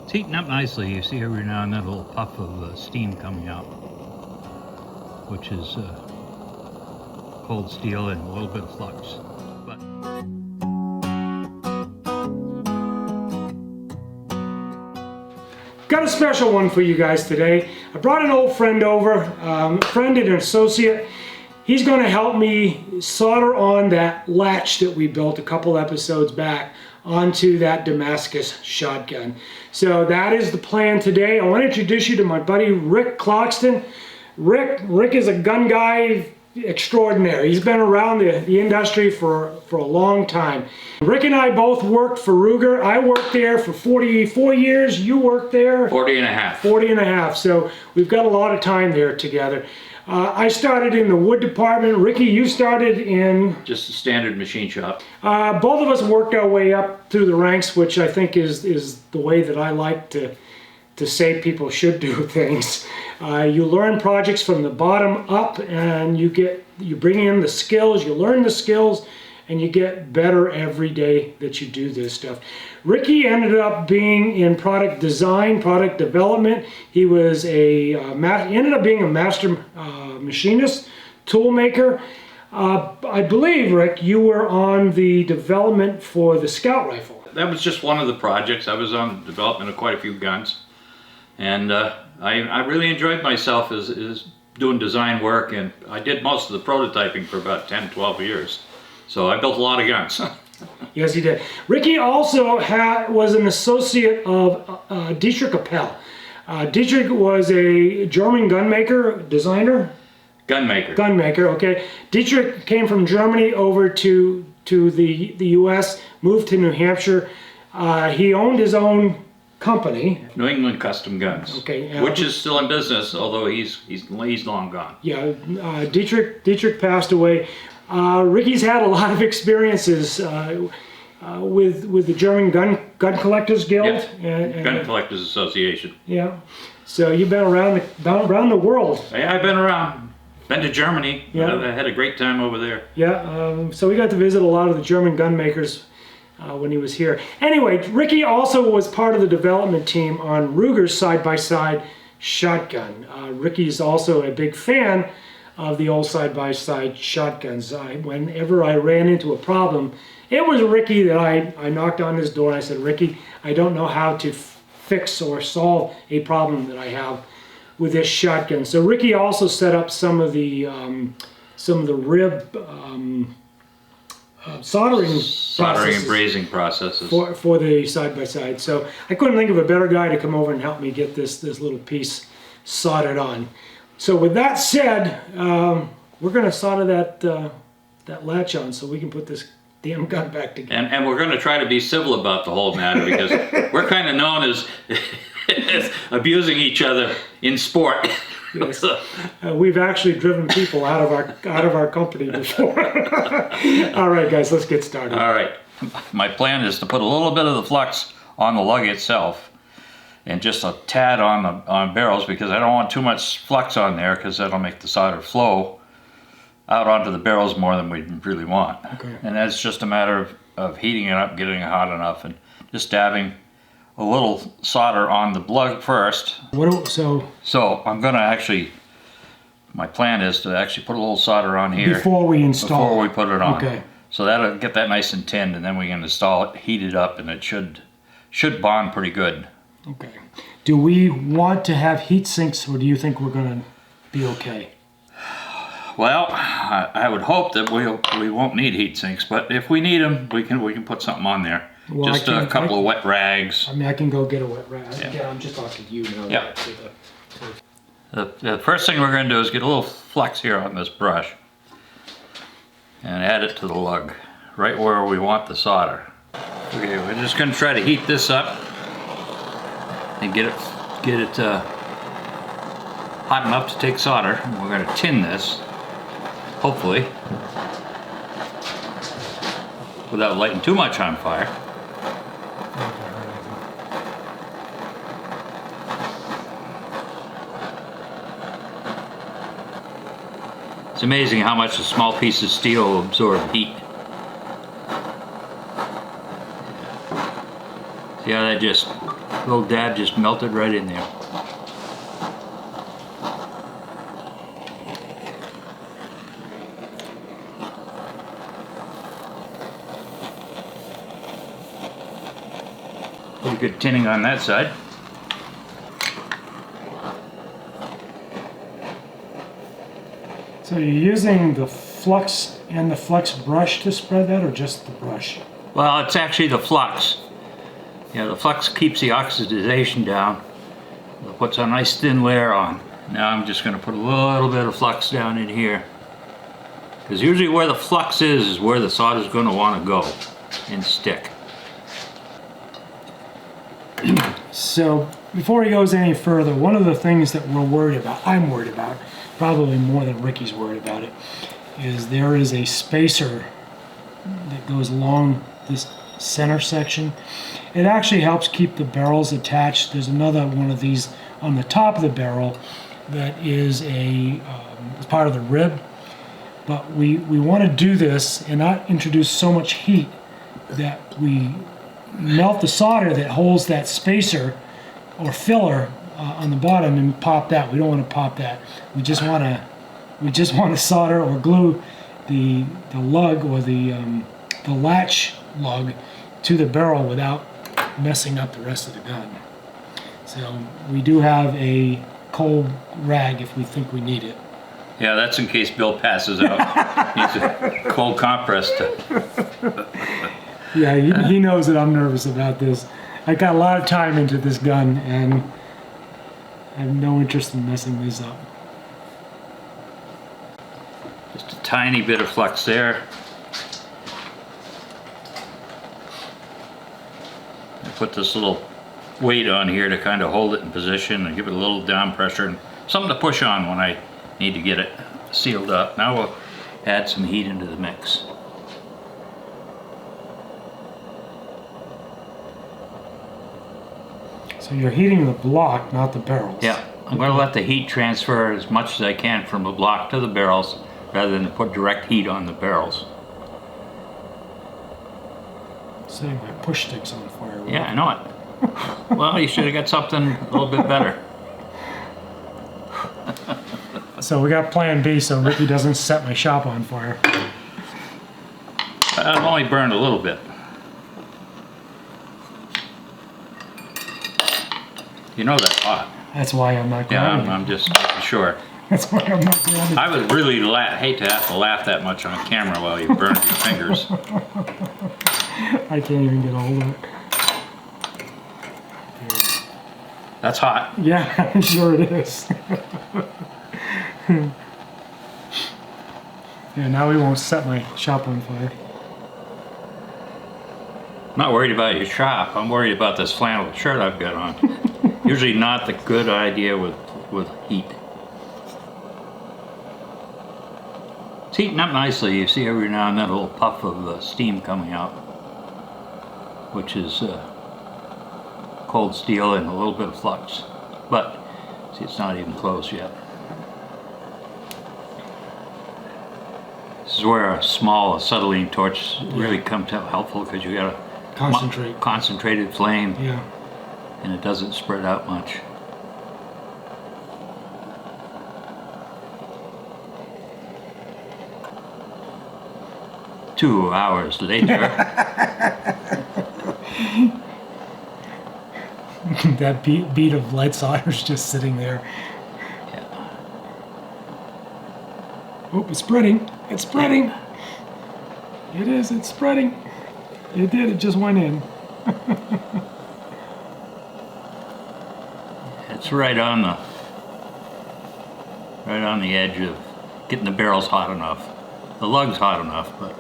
It's heating up nicely. You see every now and then a little puff of steam coming out, which is cold steel and a little bit of flux. But got a special one for you guys today. I brought an old friend over, a friend and an associate. He's going to help me solder on that latch that we built a couple episodes back onto that Damascus shotgun. So that is the plan today. I want to introduce you to my buddy Rick Cloxton. Rick is a gun guy extraordinary. He's been around the industry for a long time. Rick and I both worked for Ruger. I worked there for 44 years. You worked there? 40 and a half. 40 and a half. So we've got a lot of time there together. I started in the wood department. Ricky, you started in? Just a standard machine shop. Both of us worked our way up through the ranks, which I think is the way that I like to say people should do things. You learn projects from the bottom up, and you bring in the skills, you learn the skills, and you get better every day that you do this stuff. Ricky ended up being in product design, product development. He was ended up being a master machinist, tool maker. I believe, Rick, you were on the development for the Scout rifle. That was just one of the projects. I was on the development of quite a few guns. And I really enjoyed myself as doing design work, and I did most of the prototyping for about 10, 12 years. So I built a lot of guns. Yes, he did. Ricky also was an associate of Dietrich Appel. Dietrich was a German gunmaker, designer? Gunmaker. Gunmaker, okay. Dietrich came from Germany over to the U.S., moved to New Hampshire. He owned his own company. New England Custom Guns, okay, which is still in business, although he's long gone. Yeah, Dietrich passed away. Ricky's had a lot of experiences with the German Gun Collectors Guild. Yeah. And Gun Collectors Association. Yeah, so you've been around the world. Yeah, I've been around. Been to Germany. Yeah. I had a great time over there. Yeah, so we got to visit a lot of the German gun makers when he was here. Anyway, Ricky also was part of the development team on Ruger's side-by-side shotgun. Ricky's also a big fan of the old side-by-side shotguns. Whenever I ran into a problem, it was Ricky that I knocked on his door and I said, Ricky, I don't know how to fix or solve a problem that I have with this shotgun. So Ricky also set up some of the rib soldering and brazing processes for the side-by-side. So I couldn't think of a better guy to come over and help me get this little piece soldered on. So with that said, we're going to solder that latch on so we can put this damn gun back together. And we're going to try to be civil about the whole matter, because we're kind of known as abusing each other in sport. Yes. We've actually driven people out of our company before. All right, guys, let's get started. All right. My plan is to put a little bit of the flux on the lug itself, and just a tad on barrels, because I don't want too much flux on there, because that'll make the solder flow out onto the barrels more than we really want. Okay. And that's just a matter of heating it up, getting it hot enough, and just dabbing a little solder on the lug first. So I'm gonna actually, my plan is to actually put a little solder on here before we install. Before we put it on. Okay. So that'll get that nice and tinned, and then we can install it, heat it up, and it should bond pretty good. Okay. Do we want to have heat sinks, or do you think we're gonna be okay? Well, I would hope that we won't need heat sinks, but if we need them, we can put something on there. Well, just a couple of wet rags. I mean, I can go get a wet rag. Yeah. Yeah, I'm just talking to you now. Yeah. The first thing we're going to do is get a little flux here on this brush and add it to the lug, right where we want the solder. Okay, we're just going to try to heat this up and get it hot enough to take solder. And we're going to tin this, hopefully, without lighting too much on fire. It's amazing how much a small piece of steel will absorb heat. Yeah, that just, little dab just melted right in there. Pretty good tinning on that side. So you're using the Flux and the Flux brush to spread that, or just the brush? Well, it's actually the Flux. Yeah, the Flux keeps the oxidization down. It puts a nice thin layer on. Now I'm just going to put a little bit of Flux down in here. Because usually where the Flux is where the solder is going to want to go and stick. So before he goes any further, one of the things that we're worried about, I'm worried about, probably more than Ricky's worried about it, is there is a spacer that goes along this center section. It actually helps keep the barrels attached. There's another one of these on the top of the barrel that is it's part of the rib. But we want to do this and not introduce so much heat that we melt the solder that holds that spacer or filler on the bottom and pop that. We don't want to pop that. We just want to solder or glue the lug or the latch lug to the barrel without messing up the rest of the gun. So we do have a cold rag if we think we need it. Yeah, that's in case Bill passes out. Needs a cold compress to... Yeah, he knows that I'm nervous about this. I got a lot of time into this gun, and I have no interest in messing this up. Just a tiny bit of Flux there. I put this little weight on here to kind of hold it in position and give it a little down pressure and something to push on when I need to get it sealed up. Now we'll add some heat into the mix. So you're heating the block, not the barrels. Yeah, I'm going to let the heat transfer as much as I can from the block to the barrels rather than put direct heat on the barrels. Setting my push sticks on fire. Right? Yeah, I know it. Well, you should have got something a little bit better. So we got plan B so Ricky doesn't set my shop on fire. I've only burned a little bit. You know that's hot. That's why I'm not Yeah, grabbing I'm just making sure. That's why I'm not grabbing I would really hate to have to laugh that much on camera while you burn your fingers. I can't even get a hold of it. That's hot. Yeah, I'm sure it is. Yeah, now we won't set my shop on fire. I'm not worried about your shop. I'm worried about this flannel shirt I've got on. Usually not the good idea with heat. It's heating up nicely. You see every now and then a little puff of steam coming out, which is cold steel and a little bit of flux. But see, it's not even close yet. This is where a small acetylene torch really comes out helpful because you got a concentrated flame. Yeah. And it doesn't spread out much. Two hours later. That bead of lead solder is just sitting there. Yeah. Oh, it's spreading. It's spreading. It is. It's spreading. It did. It just went in. It's right on the edge of getting the barrels hot enough. The lug's hot enough, but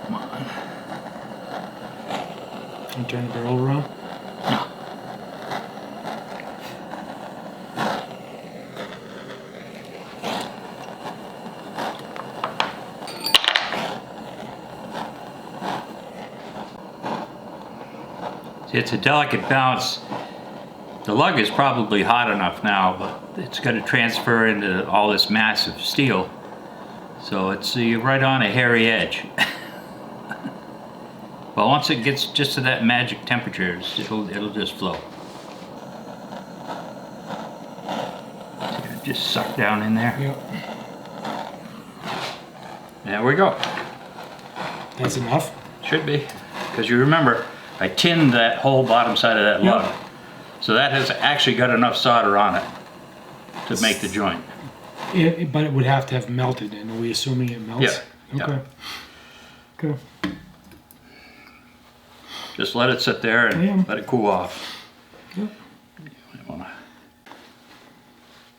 come on. Can you turn the barrel around? No. See, it's a delicate balance. The lug is probably hot enough now, but it's going to transfer into all this massive steel. So it's right on a hairy edge. But once it gets just to that magic temperature, it'll just flow. So just suck down in there. Yep. There we go. That's enough. Should be. Because you remember, I tinned that whole bottom side of that lug. So that has actually got enough solder on it to make the joint. But it would have to have melted, and are we assuming it melts? Yeah. Okay. Yeah. Okay. Just let it sit there and let it cool off. Yep.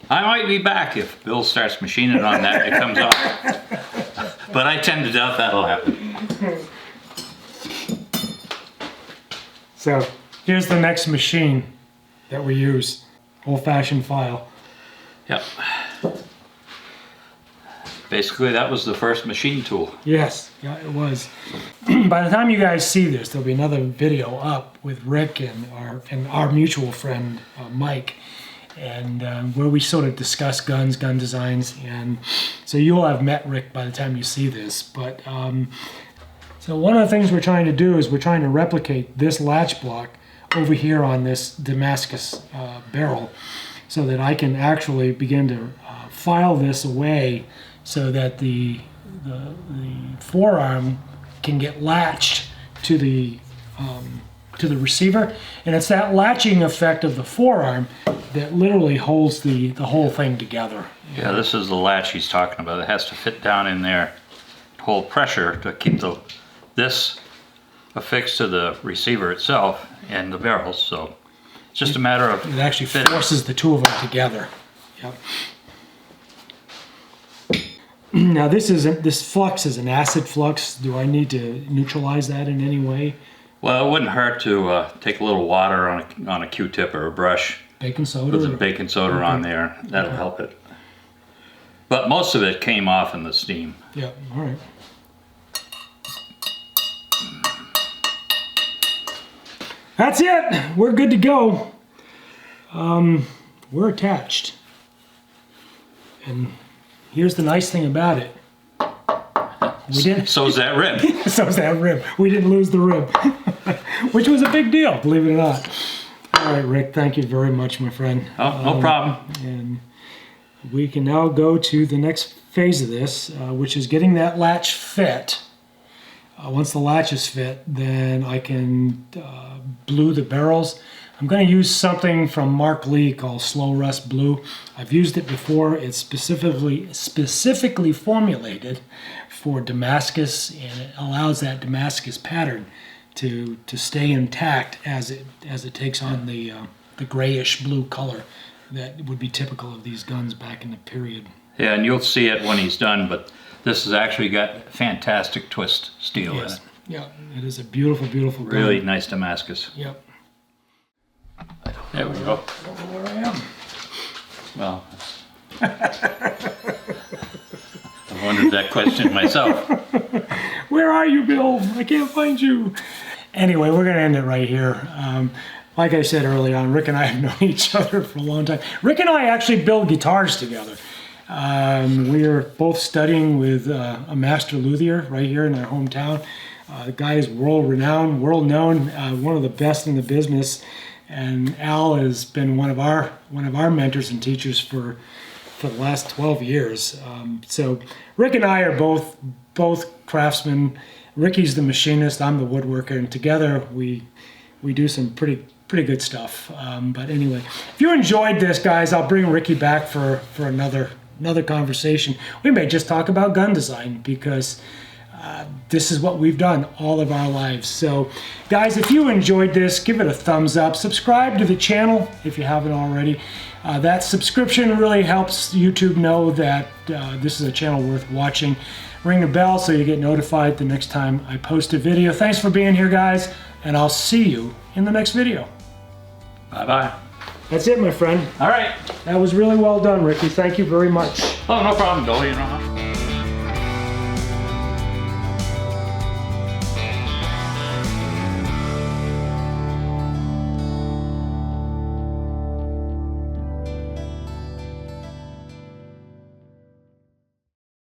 I might be back if Bill starts machining on that and it comes off. But I tend to doubt that'll happen. So here's the next machine that we use. Old-fashioned file. Yep. Basically, that was the first machine tool. Yes, yeah, it was. By the time you guys see this, there'll be another video up with Rick and our mutual friend Mike, and where we sort of discuss guns, gun designs, and so you'll have met Rick by the time you see this. But so one of the things we're trying to do is we're trying to replicate this latch block over here on this Damascus barrel, so that I can actually begin to file this away, so that the forearm can get latched to the receiver, and it's that latching effect of the forearm that literally holds the whole thing together. Yeah, this is the latch he's talking about. It has to fit down in there, hold pressure to keep this affixed to the receiver itself and the barrels. So it's just a matter of it actually fitting. forces the two of them together. Yep. Now this flux is an acid flux. Do I need to neutralize that in any way? Well, it wouldn't hurt to take a little water on a Q-tip or a brush. Baking soda? Put some baking soda on there. That'll help it. But most of it came off in the steam. Yeah, all right. That's it. We're good to go. We're attached. And here's the nice thing about it. We didn't. So's that rib. So's that rib. We didn't lose the rib, which was a big deal, believe it or not. All right, Rick, thank you very much, my friend. Oh, no problem. And we can now go to the next phase of this, which is getting that latch fit. Once the latch is fit, then I can blue the barrels. I'm going to use something from Mark Lee called Slow Rust Blue. I've used it before. It's specifically formulated for Damascus, and it allows that Damascus pattern to stay intact as it takes on the grayish blue color that would be typical of these guns back in the period. Yeah, and you'll see it when he's done, but this has actually got fantastic twist steel in it. Yeah, it is a beautiful, beautiful gun. Really nice Damascus. Yep. There we go. I don't know where I am. Well, I wondered that question myself. Where are you, Bill? I can't find you. Anyway, we're going to end it right here. Like I said early on, Rick and I have known each other for a long time. Rick and I actually build guitars together. We are both studying with a master luthier right here in our hometown. The guy is world-renowned, world-known, one of the best in the business. And Al has been one of our mentors and teachers for the last 12 years. So Rick and I are both craftsmen. Ricky's the machinist, I'm the woodworker, and together we do some pretty good stuff. But anyway, if you enjoyed this, guys, I'll bring Ricky back for another conversation. We may just talk about gun design, because this is what we've done all of our lives. So guys, if you enjoyed this, give it a thumbs up. Subscribe to the channel if you haven't already. That subscription really helps YouTube know that this is a channel worth watching. Ring the bell so you get notified the next time I post a video. Thanks for being here, guys, and I'll see you in the next video. Bye-bye. That's it, my friend. All right. That was really well done, Ricky. Thank you very much. Oh, no problem, Bill. You know how